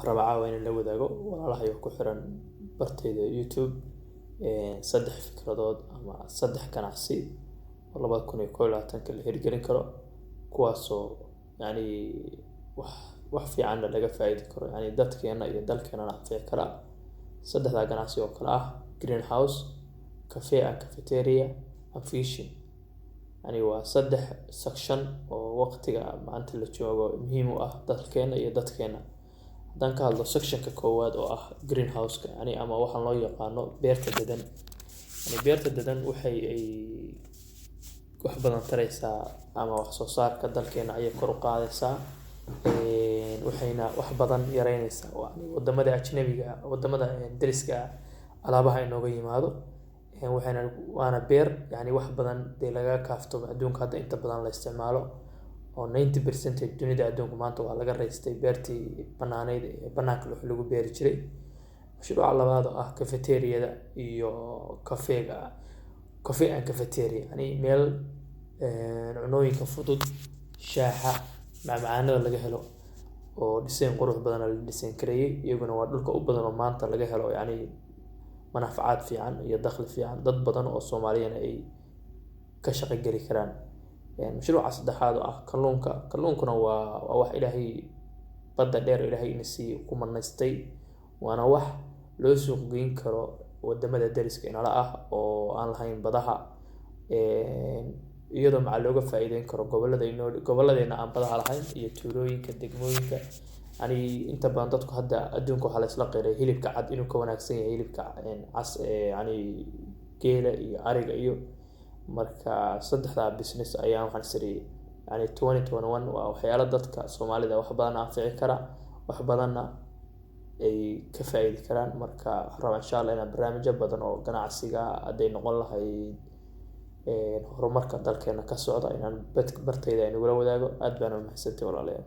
rabaa waa in la wadaago walaalahay ku xiran bartayda YouTube saddex fikradood ama saddex ganacsi oo 2021 la hirgelin karo kuwaasoo yani wax fiican laga faa'iidi karo yani dadkeena iyo dalkeena anfici kara saddexda ganacsi oo kala ah greenhouse cafe and cafeteria and fishing yani waa saddex section oo waqtiga maanta la joogo muhiim u ah dalkeena iyo dadkeena haddaan ka hadlo sectionka koowaad oo ah greenhouse yani ama waxaan loo yaqaano beerta dadan yani beerta dadan waxay wax badan taraysaa ama wax soo saarka dalkeena ayay kor u qaadaysaa waxayna wax badan yareynaysaa yani wadamada ajnabiga wadamada dariska alaabaha inooga yimaado waana beer yani wax badan laga kaafto adduunka hadda inta badan la isticmaalo oo 90% dunida adduunka maanta waa laga raystay beertii banaaneed ee banaanka lagu beeri jiray mashruuca labaad oo ah cafeteria iyo cafe and cafeteria yani meel cunooyinka fudud shaaha macmacaanada laga helo oo design qurux badan la design kareeyay iyaguna waa dhulka u badan oo maanta laga helo yani manaafacaad fiican iyo dakhli fiican dad badan oo Soomaaliyeed ay ka shaqo gali karaan mashruuca saddexaad oo ah kalluunkuna waa wax Ilaahay badda dheer Ilaahay inasi ku manaystay waana wax loo suuq geyn karo wadamada dariska inala ah oo aan lahayn badaha iyadoo maca looga faa'iideyn karo goboladeena aan badaha lahayn iyo tuulooyinka degmooyinka yani inta badan dadku hadda adduunka waxa la isla qeeray hilibka cad inuu ka wanaagsan yahay hilibka cas yani geela iyo ariga iyo marka saddexda business ayaan waxaan siriyay yani 2021 waa waxyaalo dadka Soomaalida wax badan anfici kara wax badanna ay ka faa'iidi karaan marka raba insha Allah inaan barnaamijyo badan oo ganacsiga haday noqon lahayd horumarka dalkeena ka socda inaan bartayda inagula wadaago aad baan u mahadsantahay walaalayaal